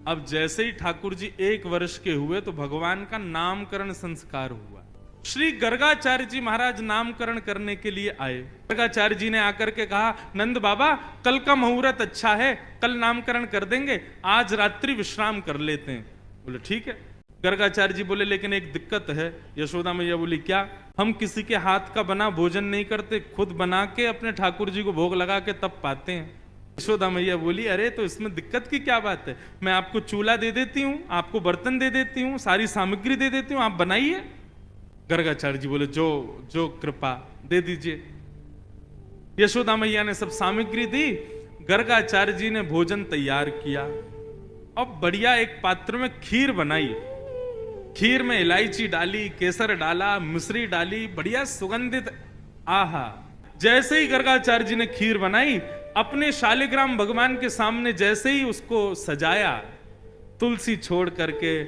अब जैसे ही ठाकुर जी 1 वर्ष के हुए तो भगवान का नामकरण संस्कार हुआ। श्री गर्गाचार्य जी महाराज नामकरण करने के लिए आए। गर्गाचार्य जी ने आकर के कहा, नंद बाबा कल का मुहूर्त अच्छा है, कल नामकरण कर देंगे, आज रात्रि विश्राम कर लेते हैं। बोले ठीक है। गर्गाचार्य जी बोले लेकिन एक दिक्कत है। यशोदा मैया बोली क्या? हम किसी के हाथ का बना भोजन नहीं करते, खुद बना के अपने ठाकुर जी को भोग लगा के तब पाते हैं। यशोदा मैया बोली अरे तो इसमें दिक्कत की क्या बात है, मैं आपको चूल्हा दे देती हूँ, आपको बर्तन दे देती हूँ, सारी सामग्री दे देती हूँ, आप बनाइए। गर्गाचार्य जी बोले जो जो कृपा, दे दीजिए। यशोदा मैया ने सब सामग्री दी, गर्गाचार्य जी ने भोजन तैयार किया। अब बढ़िया एक पात्र में खीर बनाई। खीर में इलायची डाली, केसर डाला, मिश्री डाली, बढ़िया सुगंधित। आहा, जैसे ही गर्गाचार्य जी ने खीर बनाई, अपने शालिग्राम भगवान के सामने जैसे ही उसको सजाया, तुलसी छोड़ करके।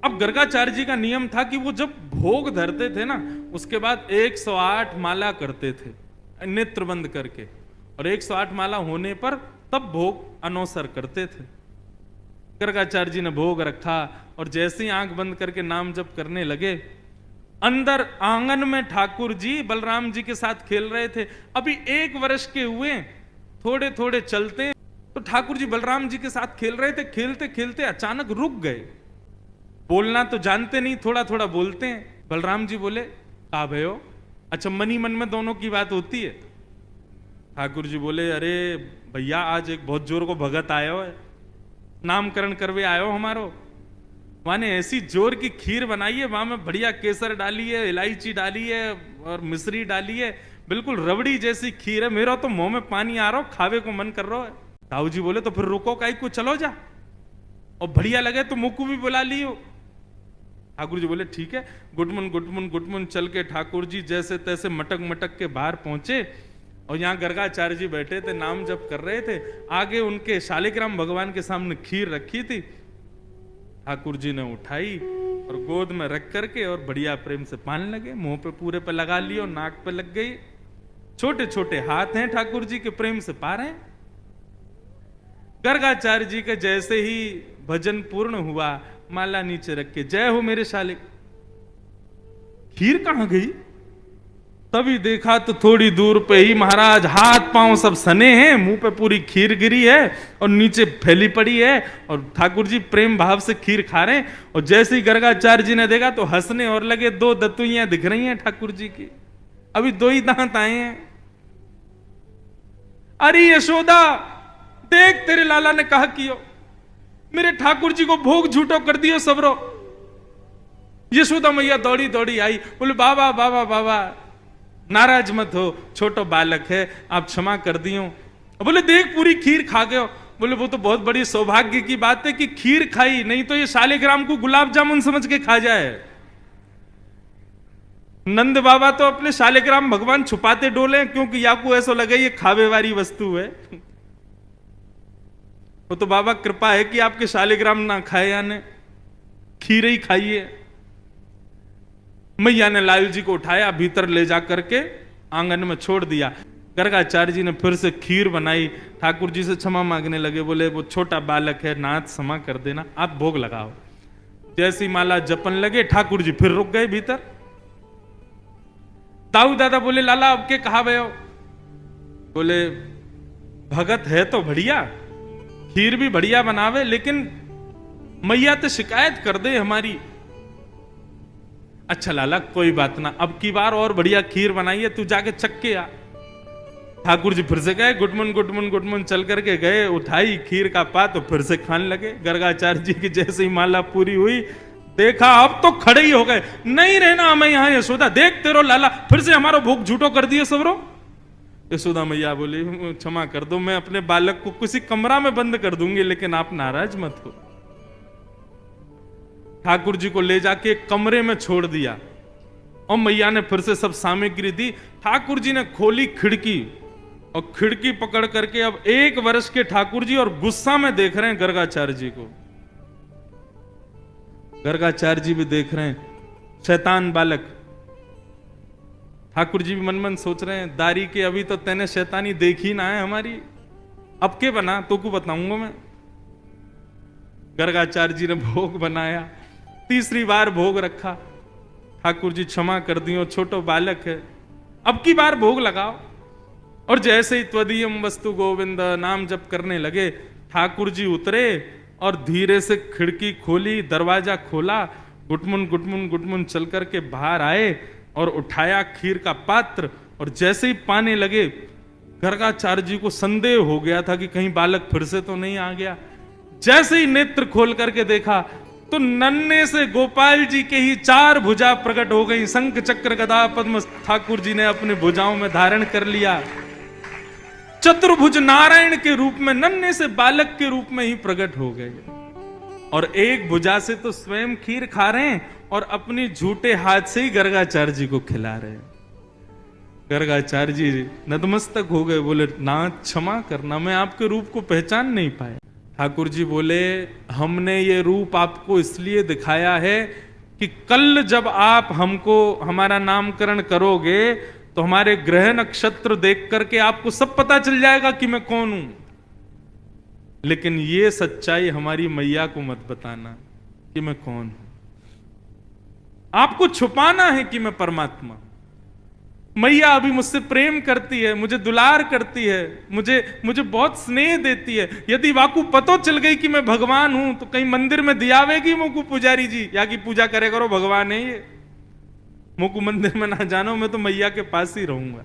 अब गर्गाचार्य जी का नियम था कि वो जब भोग धरते थे ना, उसके बाद 108 माला करते थे नेत्र बंद करके, और 108 माला होने पर तब भोग अनौसर करते थे। गर्गाचार्य जी ने भोग रखा और जैसे ही आंख बंद करके नाम जप करने लगे, अंदर आंगन में ठाकुर जी बलराम जी के साथ खेल रहे थे। अभी 1 वर्ष के हुए, थोड़े थोड़े चलते, तो ठाकुर जी बलराम जी के साथ खेल रहे थे। खेलते खेलते अचानक रुक गए। बोलना तो जानते नहीं, थोड़ा थोड़ा बोलते हैं। बलराम जी बोले का भयो? अच्छा, मनी मन में दोनों की बात होती है। ठाकुर जी बोले अरे भैया आज एक बहुत जोर को भगत आयो है, नामकरण करवे आयो हमारो। माने ऐसी जोर की खीर बनाई है, वहां में बढ़िया केसर डाली है, इलायची डाली है और मिश्री डाली है, बिल्कुल रबड़ी जैसी खीर है। मेरा तो मुंह में पानी आ रहा हो, खावे को मन कर रहा है। ताऊ जी बोले तो फिर रुको काई को, चलो जा, और बढ़िया लगे तो मुक्कू भी बुला लियो। ठाकुर जी बोले ठीक है। गुटमुन गुटमुन गुटमुन चल के ठाकुर जी जैसे तैसे मटक मटक के बाहर पहुंचे, और यहाँ गर्गाचार्य जी बैठे थे, नाम जप कर रहे थे। आगे उनके शालिग्राम भगवान के सामने खीर रखी थी। ठाकुर जी ने उठाई और गोद में रख करके और बढ़िया प्रेम से पान लगे, मुंह पे पूरे पे लगा लियो, नाक पे लग गई। छोटे छोटे हाथ हैं ठाकुर जी के, प्रेम से पा रहे हैं। गर्गाचार्य जी के जैसे ही भजन पूर्ण हुआ, माला नीचे रख के जय हो मेरे शालिक। खीर कहां गई? तभी देखा तो थोड़ी दूर पे ही महाराज हाथ पांव सब सने हैं, मुंह पे पूरी खीर गिरी है और नीचे फैली पड़ी है, और ठाकुर जी प्रेम भाव से खीर खा रहे हैं। और जैसे ही गर्गाचार्य जी ने देखा तो हंसने और लगे। 2 दतुइयां दिख रही हैं ठाकुर जी की, अभी 2 ही दांत आए हैं। अरे यशोदा देख, तेरे लाला ने कहा कियो, मेरे ठाकुर जी को भोग झूठो कर दियो सबरो। यशोदा मैया दौड़ी दौड़ी आई, बोले बाबा बाबा बाबा नाराज मत हो, छोटो बालक है, आप क्षमा कर दियो। बोले देख पूरी खीर खा गए। बोले वो तो बहुत बड़ी सौभाग्य की बात है कि खीर खाई, नहीं तो ये शालिग्राम को गुलाब जामुन समझ के खा जाए। नंद बाबा तो अपने शालिग्राम भगवान छुपाते डोले, क्योंकि याकू ऐसा लगे ये खावे वाली वस्तु है। वो तो बाबा कृपा है कि आपके शालिग्राम ना खाए, यानी खीर ही खाइए। मैया ने लाल जी को उठाया, भीतर ले जा करके आंगन में छोड़ दिया। गर्गाचार्य जी ने फिर से खीर बनाई, ठाकुर जी से क्षमा मांगने लगे। बोले वो छोटा बालक है, नाथ क्षमा कर देना, आप भोग लगाओ। जैसी माला जपन लगे, ठाकुर जी फिर रुक गए भीतर। ताऊ दादा बोले लाला अब के कहा भयो? बोले भगत है तो बढ़िया, खीर भी बढ़िया बनावे, लेकिन मैया तो शिकायत कर दे हमारी। अच्छा लाला कोई बात ना, अब की बार और बढ़िया खीर बनाई है, तू जाके चख के आ। ठाकुर जी फिर से गए, गुटमुन गुटमुन गुटमुन चल करके गए, उठाई खीर का पात तो फिर से खाने लगे। गर्गाचार्य जी की जैसे ही माला पूरी हुई, देखा अब तो खड़े ही हो गए, नहीं रहना हमें यहाँ। यशोदा देख तेरो लाला फिर से हमारा भोग झूठो कर दिए सबरो। यशोदा मैया बोली क्षमा कर दो, मैं अपने बालक को किसी कमरा में बंद कर दूंगी, लेकिन आप नाराज मत हो। ठाकुर जी को ले जाके एक कमरे में छोड़ दिया, और मैया ने फिर से सब सामग्री दी। ठाकुर जी ने खोली खिड़की, और खिड़की पकड़ करके अब 1 वर्ष के ठाकुर जी और गुस्सा में देख रहे हैं गर्गाचार्य जी को। गर्गाचार्य जी भी देख रहे हैं, शैतान बालक। ठाकुर जी भी मन मन सोच रहे हैं, दारी के अभी तो तेने शैतानी देखी ना है हमारी, अब के बना तो को बताऊंगा मैं। गर्गाचार्य जी ने भोग बनाया, तीसरी बार भोग रखा। ठाकुर जी क्षमा कर दियो, छोटो बालक है, अब की बार भोग लगाओ। और जैसे ही त्वदीयम वस्तु गोविंद नाम जप करने लगे, ठाकुर जी उतरे और धीरे से खिड़की खोली, दरवाजा खोला, गुटमुन गुटमुन गुटमुन चल करके बाहर आए और उठाया खीर का पात्र। और जैसे ही पाने लगे, गर्गाचार्य जी को संदेह हो गया था कि कहीं बालक फिर से तो नहीं आ गया। जैसे ही नेत्र खोल करके देखा तो नन्हे से गोपाल जी के ही 4 भुजा प्रकट हो गई। शंख चक्र गदा पद्म ठाकुर जी ने अपने भुजाओं में धारण कर लिया। चतुर्भुज नारायण के रूप में, नन्हे से बालक के रूप में ही प्रकट हो गए। और एक भुजा से तो स्वयं खीर खा रहे हैं और अपनी झूठे हाथ से ही गर्गाचार्य जी को खिला रहे हैं। गर्गाचार्य जी नतमस्तक हो गए, बोले नाथ क्षमा करना, मैं आपके रूप को पहचान नहीं पाया। ठाकुर जी बोले हमने ये रूप आपको इसलिए दिखाया है कि कल जब आप हमको हमारा नामकरण करोगे तो हमारे ग्रह नक्षत्र देख करके आपको सब पता चल जाएगा कि मैं कौन हूं। लेकिन ये सच्चाई हमारी मैया को मत बताना कि मैं कौन हूं। आपको छुपाना है कि मैं परमात्मा। मैया अभी मुझसे प्रेम करती है, मुझे दुलार करती है, मुझे बहुत स्नेह देती है। यदि वाकू पतो चल गई कि मैं भगवान हूं तो कहीं मंदिर में दियावेगी मोकू पुजारी जी, या की पूजा करे करो, भगवान है ये, मोकू मंदिर में ना जानो, मैं तो मैया के पास ही रहूंगा।